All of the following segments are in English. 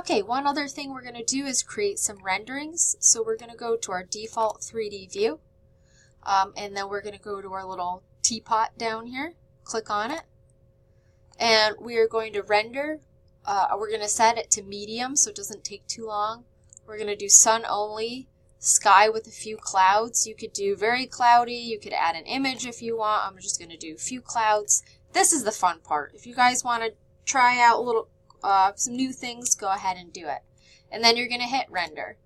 Okay, one other thing we're going to do is create some renderings. So we're going to go to our default 3D view, and then we're going to go to our little teapot down here, click on it, and we are going to render. We're going to set it to medium so it doesn't take too long. We're going to do sun only, sky with a few clouds. You could do very cloudy, you could add an image if you want. I'm just going to do a few clouds. This is the fun part. If you guys want to try out a little some new things, go ahead and do it. And then you're going to hit render.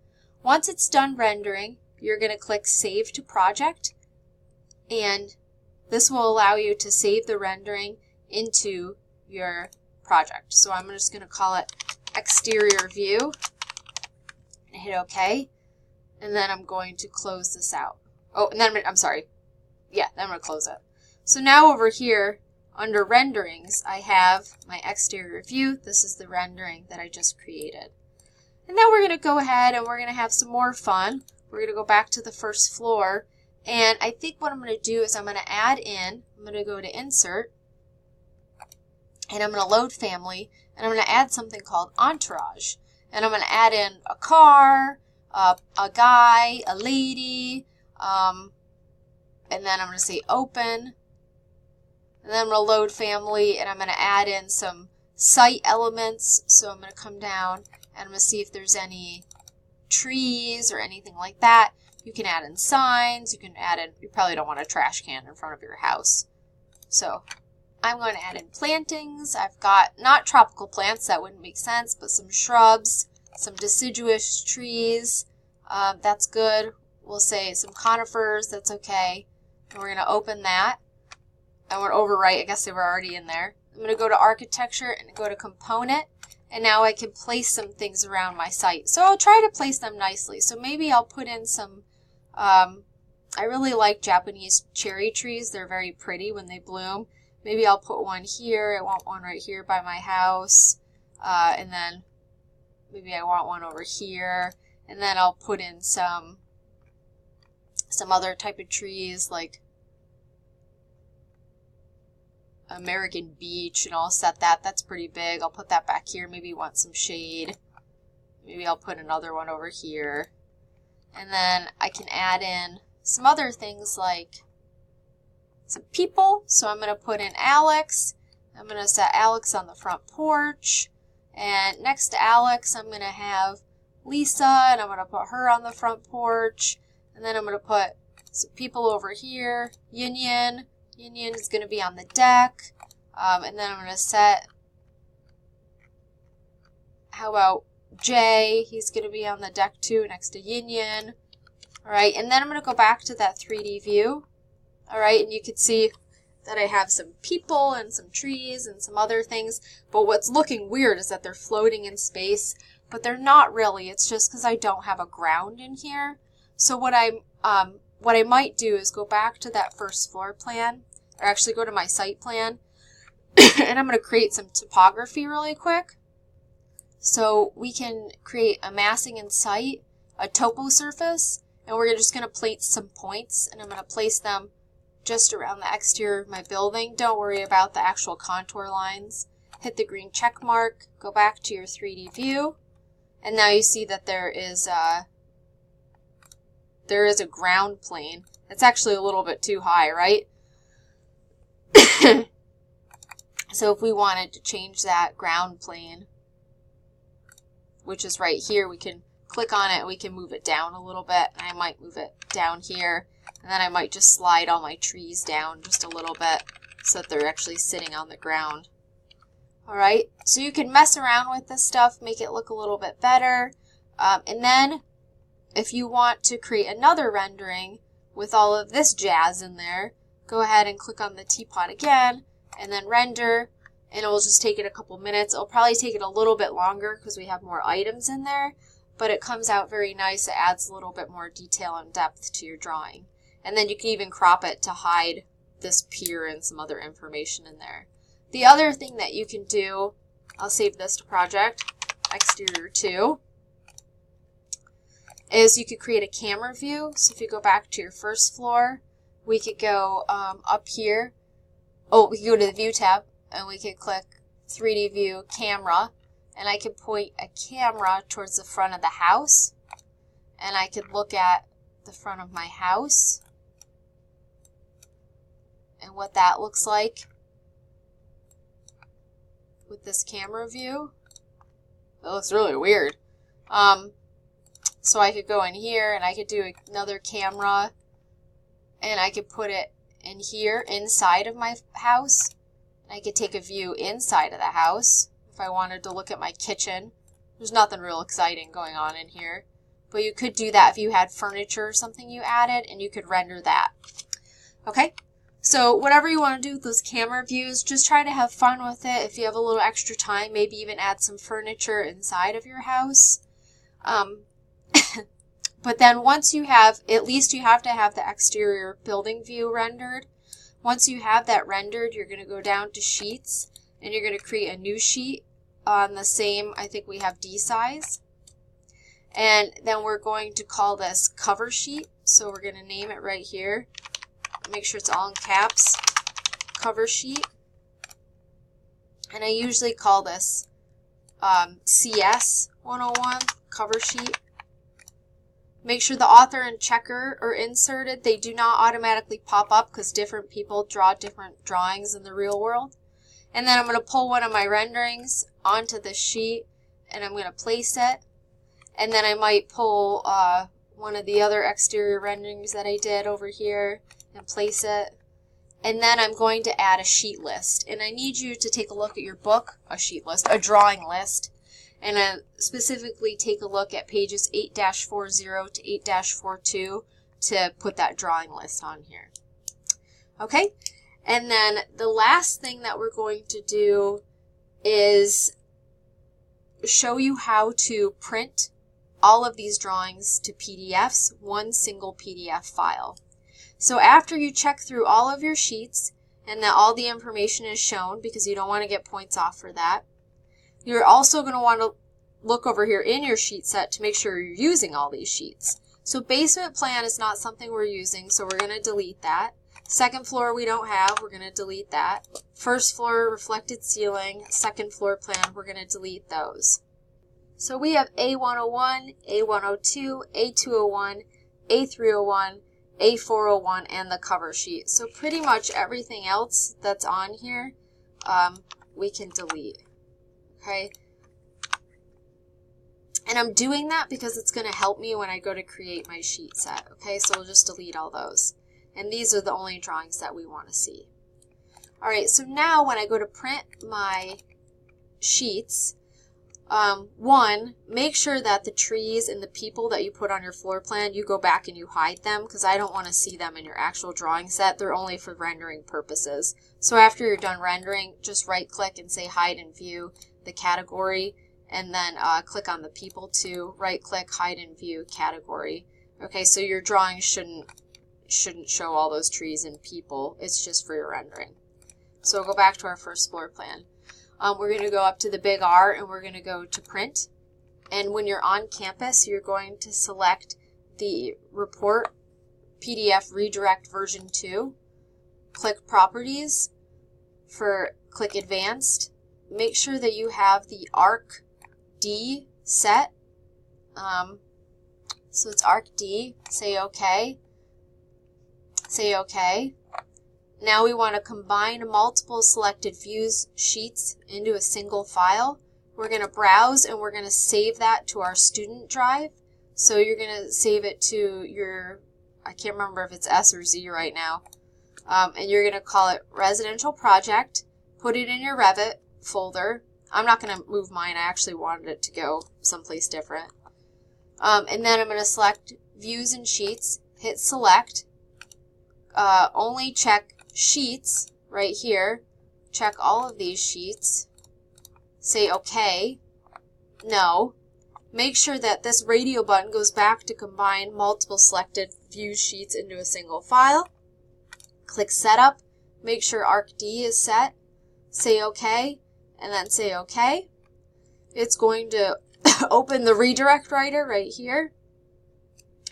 Once it's done rendering, you're going to click save to project, and this will allow you to save the rendering into your project. So I'm just going to call it exterior view and hit OK. And then I'm going to close this out. Oh, and then I'm sorry. Yeah, then I'm going to close it. So now over here under renderings, I have my exterior view. This is the rendering that I just created. And now we're going to go ahead and we're going to have some more fun. We're going to go back to the first floor. And I think what I'm going to do is I'm going to add in, I'm going to go to insert, and I'm going to load family, and I'm going to add something called entourage. And I'm going to add in a car, a guy, a lady, and then I'm going to say open. And then I'm going to load family, and I'm going to add in some site elements. So I'm going to come down and I'm going to see if there's any trees or anything like that. You can add in signs. You can add in, you probably don't want a trash can in front of your house. So I'm going to add in plantings. I've got not tropical plants, that wouldn't make sense, but some shrubs, some deciduous trees. That's good. We'll say some conifers. That's okay. And we're going to open that. And we're overwrite. I guess they were already in there. I'm going to go to architecture and go to component. And now I can place some things around my site. So I'll try to place them nicely. So maybe I'll put in some, I really like Japanese cherry trees. They're very pretty when they bloom. Maybe I'll put one here. I want one right here by my house. And then maybe I want one over here. And then I'll put in some other type of trees like American Beach, and I'll set that. That's pretty big. I'll put that back here. Maybe you want some shade. Maybe I'll put another one over here. And then I can add in some other things like some people. So I'm going to put in Alex. I'm going to set Alex on the front porch. And next to Alex, I'm going to have Lisa, and I'm going to put her on the front porch. And then I'm going to put some people over here. Yin Yin. Yin Yin is going to be on the deck. And then I'm going to set, how about Jay? He's going to be on the deck too next to Yin Yin. All right, and then I'm going to go back to that 3D view. All right, and you can see that I have some people and some trees and some other things. But what's looking weird is that they're floating in space, but they're not really. It's just because I don't have a ground in here. So what I might do is go back to that first floor plan, or actually go to my site plan, and I'm going to create some topography really quick. So we can create a massing in site, a topo surface, and we're just going to place some points, and I'm going to place them just around the exterior of my building. Don't worry about the actual contour lines. Hit the green check mark, go back to your 3D view, and now you see that there is a ground plane. It's actually a little bit too high, right? So if we wanted to change that ground plane, which is right here, we can click on it and we can move it down a little bit. And I might move it down here, and then I might just slide all my trees down just a little bit so that they're actually sitting on the ground. All right, so you can mess around with this stuff, make it look a little bit better. And then if you want to create another rendering with all of this jazz in there, go ahead and click on the teapot again and then render, and it will just take it a couple minutes. It'll probably take it a little bit longer because we have more items in there, but it comes out very nice. It adds a little bit more detail and depth to your drawing. And then you can even crop it to hide this pier and some other information in there. The other thing that you can do, I'll save this to project, exterior 2, is you could create a camera view. So if you go back to your first floor, we could go up here. Oh, we could go to the view tab and we could click 3D view camera, and I could point a camera towards the front of the house, and I could look at the front of my house and what that looks like with this camera view. It looks really weird. So I could go in here and I could do another camera and I could put it in here inside of my house. I could take a view inside of the house if I wanted to look at my kitchen. There's nothing real exciting going on in here, but you could do that if you had furniture or something you added, and you could render that. Okay, so whatever you want to do with those camera views, just try to have fun with it. If you have a little extra time, maybe even add some furniture inside of your house. But then once you have, at least you have to have the exterior building view rendered. Once you have that rendered, you're going to go down to sheets and you're going to create a new sheet on the same, I think we have D size. And then we're going to call this cover sheet. So we're going to name it right here. Make sure it's all in caps, cover sheet. And I usually call this CS 101, cover sheet. Make sure the author and checker are inserted. They do not automatically pop up because different people draw different drawings in the real world. And then I'm going to pull one of my renderings onto the sheet and I'm going to place it. And then I might pull one of the other exterior renderings that I did over here and place it. And then I'm going to add a sheet list. And I need you to take a look at your book, a sheet list, a drawing list. And specifically take a look at pages 8-40 to 8-42 to put that drawing list on here. Okay, and then the last thing that we're going to do is show you how to print all of these drawings to PDFs, one single PDF file. So after you check through all of your sheets and that all the information is shown, because you don't want to get points off for that, you're also going to want to look over here in your sheet set to make sure you're using all these sheets. So basement plan is not something we're using, so we're going to delete that. Second floor we don't have, we're going to delete that. First floor reflected ceiling, second floor plan, we're going to delete those. So we have A101, A102, A201, A301, A401, and the cover sheet. So pretty much everything else that's on here we can delete. Okay, and I'm doing that because it's going to help me when I go to create my sheet set. Okay, so we'll just delete all those. And these are the only drawings that we want to see. All right, so now when I go to print my sheets, one, make sure that the trees and the people that you put on your floor plan, you go back and you hide them because I don't want to see them in your actual drawing set. They're only for rendering purposes. So after you're done rendering, just right click and say hide and view the category, and then click on the people to right click, hide and view category. Okay, so your drawing shouldn't show all those trees and people. It's just for your rendering. So we'll go back to our first floor plan. We're going to go up to the big R and we're going to go to print. And when you're on campus, you're going to select the report PDF redirect version 2. Click properties. Click advanced. Make sure that you have the arc D set. So it's arc D. Say OK. Say OK. Now we want to combine multiple selected views sheets into a single file. We're going to browse and we're going to save that to our student drive. So you're going to save it to your, I can't remember if it's S or Z right now. And you're going to call it residential project. Put it in your Revit folder. I'm not going to move mine. I actually wanted it to go someplace different. And then I'm going to select views and sheets. Hit select. Only check sheets right here. Check all of these sheets. Say OK. No. Make sure that this radio button goes back to combine multiple selected view sheets into a single file. Click setup. Make sure ArcD is set. Say OK. And then say OK. It's going to open the redirect writer right here.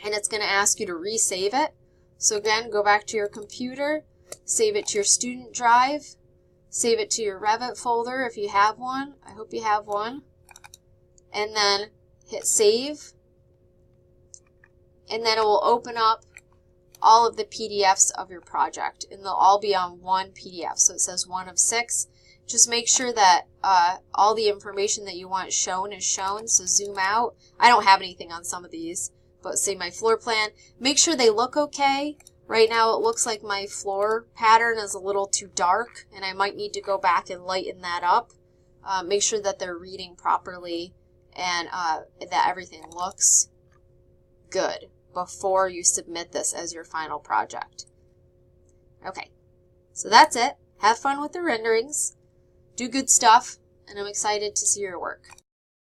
And it's going to ask you to resave it. So again, go back to your computer, save it to your student drive, save it to your Revit folder if you have one. I hope you have one. and then hit save, and then it will open up all of the PDFs of your project, and they'll all be on one PDF. So it says 1 of 6. Just make sure that all the information that you want shown is shown. So zoom out. I don't have anything on some of these, but say my floor plan. Make sure they look okay. Right now it looks like my floor pattern is a little too dark, and I might need to go back and lighten that up. Make sure that they're reading properly and that everything looks good before you submit this as your final project. Okay, so that's it. Have fun with the renderings. Do good stuff, and I'm excited to see your work.